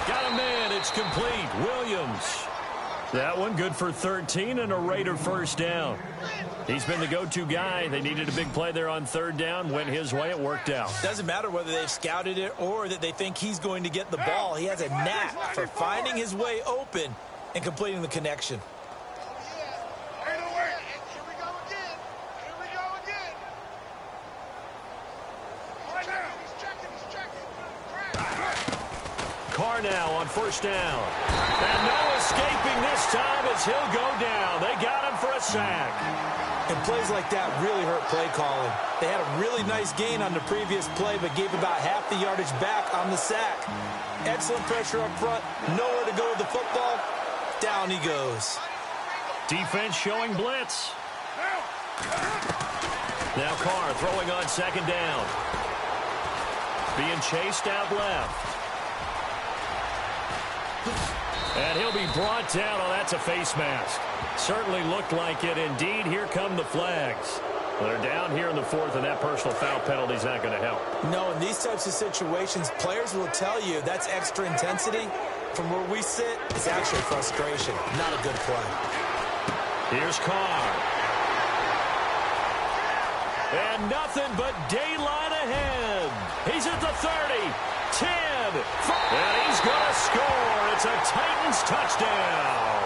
Got a man. It's complete. Williams. That one good for 13 and a Raider first down. He's been the go-to guy. They needed a big play there on third down. Went his way. It worked out. Doesn't matter whether they've scouted it or that they think he's going to get the ball. He has a knack for finding his way open and completing the connection. Carr now on first down. And no escaping this time as he'll go down. They got him for a sack. And plays like that really hurt play calling. They had a really nice gain on the previous play, but gave about half the yardage back on the sack. Excellent pressure up front. Nowhere to go with the football. Down he goes. Defense showing blitz. Now Carr throwing on second down. Being chased out left. And he'll be brought down. Oh, that's a face mask. Certainly looked like it. Indeed, here come the flags. They're down here in the fourth, and that personal foul penalty is not going to help. No, in these types of situations, players will tell you that's extra intensity. From where we sit, it's actually frustration. Not a good play. Here's Carr. And nothing but daylight ahead. He's at the 30, 10, and he's going to score. It's a Titans touchdown.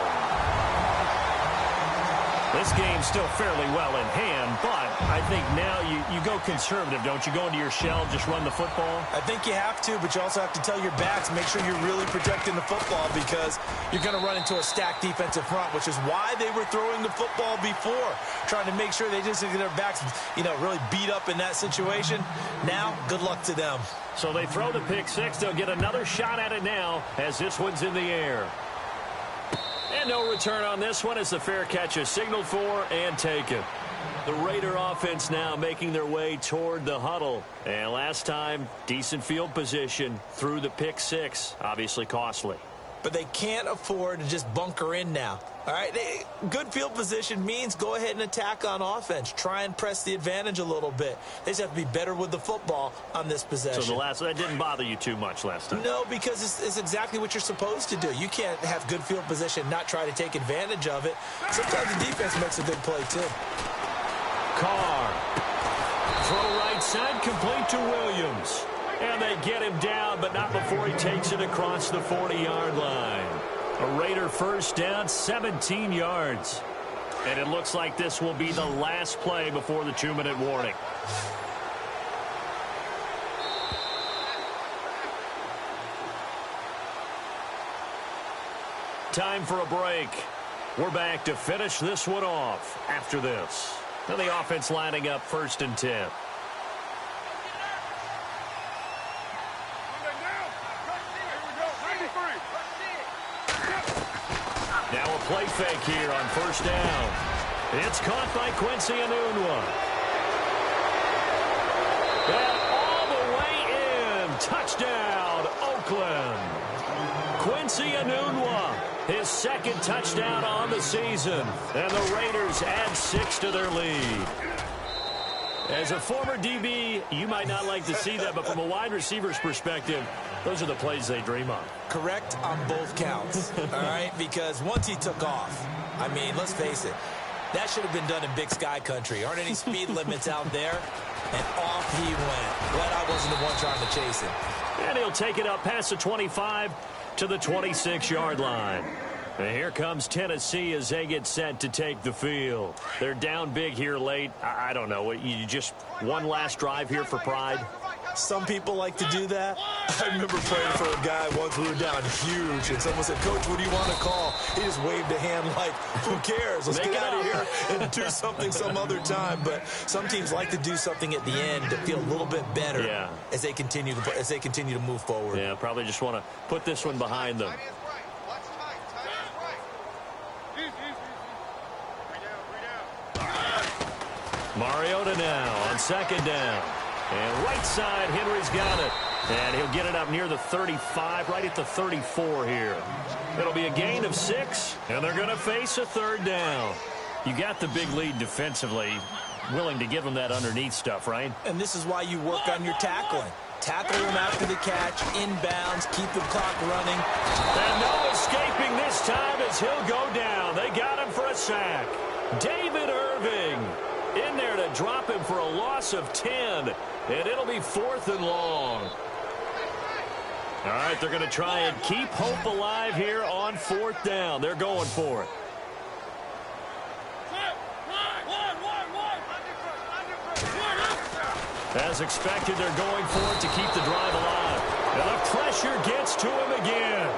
This game's still fairly well in hand, but I think now you go conservative, don't you? Go into your shell, just run the football? I think you have to, but you also have to tell your backs, make sure you're really protecting the football, because you're going to run into a stacked defensive front, which is why they were throwing the football before, trying to make sure they just get their backs, really beat up in that situation. Now, good luck to them. So they throw the pick six. They'll get another shot at it now as this one's in the air. And no return on this one as the fair catch is signaled for and taken. The Raider offense now making their way toward the huddle. And last time, decent field position through the pick six. Obviously costly. But they can't afford to just bunker in now. All right, good field position means go ahead and attack on offense. Try and press the advantage a little bit. They just have to be better with the football on this possession. So that didn't bother you too much last time? No, because it's exactly what you're supposed to do. You can't have good field position, not try to take advantage of it. Sometimes the defense makes a good play too. Carr. Throw right side, complete to Williams. And they get him down, but not before he takes it across the 40-yard line. A Raider first down, 17 yards. And it looks like this will be the last play before the 2-minute warning. Time for a break. We're back to finish this one off after this. Now the offense lining up 1st and 10. Now a play fake here on first down. It's caught by Quincy Enunwa. And all the way in. Touchdown, Oakland. Quincy Enunwa, his second touchdown on the season. And the Raiders add 6 to their lead. As a former DB, you might not like to see that, but from a wide receiver's perspective, those are the plays they dream of. Correct on both counts, all right? Because once he took off, I mean, let's face it, that should have been done in Big Sky country. Aren't any speed limits out there? And off he went. Glad I wasn't the one trying to chase him. And he'll take it up past the 25 to the 26-yard line. And here comes Tennessee as they get set to take the field. They're down big here late. I don't know. You just one last drive here for pride? Some people like to do that. I remember playing for a guy once. We were down huge, and someone said, "Coach, what do you want to call?" He just waved a hand like, "Who cares? Let's get out of here and do something some other time." But some teams like to do something at the end to feel a little bit better as they continue to move forward. Yeah, probably just want to put this one behind them. Mariota now on second down. And right side, Henry's got it. And he'll get it up near the 35, right at the 34 here. It'll be a gain of 6, and they're going to face a third down. You got the big lead defensively, willing to give them that underneath stuff, right? And this is why you work on your tackling. Tackle them after the catch, inbounds, keep the clock running. And no escaping this time as he'll go down. They got him for a sack. David Irving in there to drop him for a loss of 10. And it'll be 4th and long. All right, they're going to try and keep hope alive here on 4th down. They're going for it. As expected, they're going for it to keep the drive alive. And the pressure gets to him again.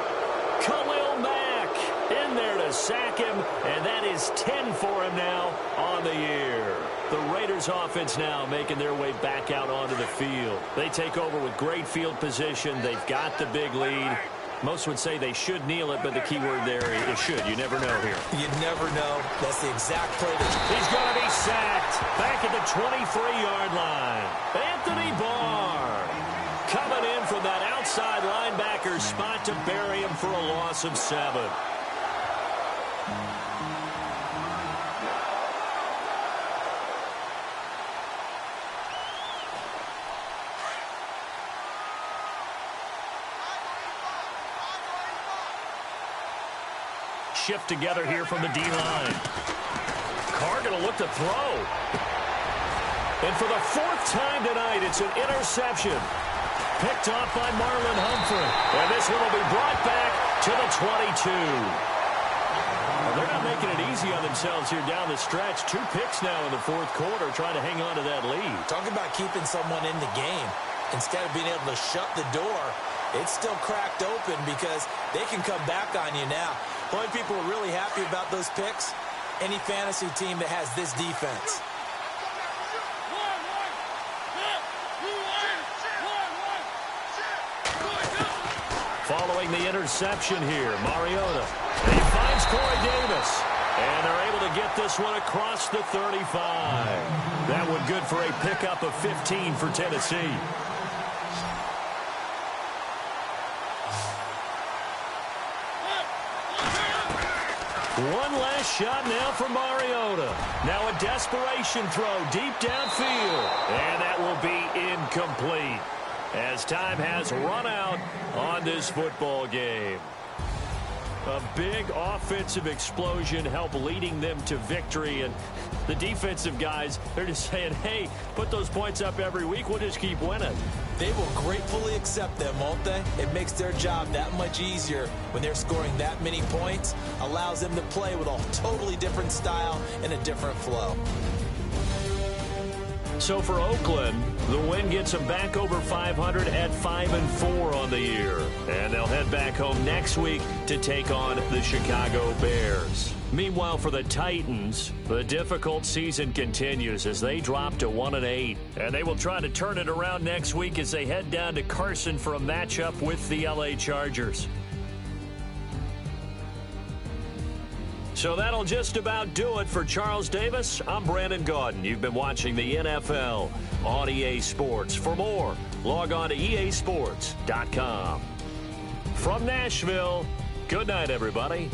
Khalil Mack in there to sack him, and that is 10 for him now on the year. The Raiders offense now making their way back out onto the field. They take over with great field position. They've got the big lead. Most would say they should kneel it, but the key word there is should. You never know here. You never know. That's the exact play He's going to be sacked back at the 23-yard line. Anthony Barr coming in from that outside linebacker spot to bury him for a loss of 7. Shift together here from the D-line. Carr going to look to throw. And for the 4th time tonight, it's an interception. Picked off by Marlon Humphrey. And this one will be brought back to the 22. Well, they're not making it easy on themselves here down the stretch. 2 picks now in the 4th quarter trying to hang on to that lead. Talk about keeping someone in the game. Instead of being able to shut the door, it's still cracked open because they can come back on you now. The only people who are really happy about those picks, any fantasy team that has this defense. Following the interception here, Mariota. He finds Corey Davis. And they're able to get this one across the 35. That one good for a pickup of 15 for Tennessee. One last shot now for Mariota. Now a desperation throw deep downfield. And that will be incomplete as time has run out on this football game. A big offensive explosion helped leading them to victory. And the defensive guys, they're just saying, hey, put those points up every week. We'll just keep winning. They will gratefully accept them, won't they? It makes their job that much easier when they're scoring that many points. Allows them to play with a totally different style and a different flow. So for Oakland, the win gets them back over 500 at 5-4 on the year. And they'll head back home next week to take on the Chicago Bears. Meanwhile, for the Titans, the difficult season continues as they drop to 1-8. And they will try to turn it around next week as they head down to Carson for a matchup with the LA Chargers. So that'll just about do it for Charles Davis. I'm Brandon Gaudin. You've been watching the NFL on EA Sports. For more, log on to easports.com. From Nashville, good night, everybody.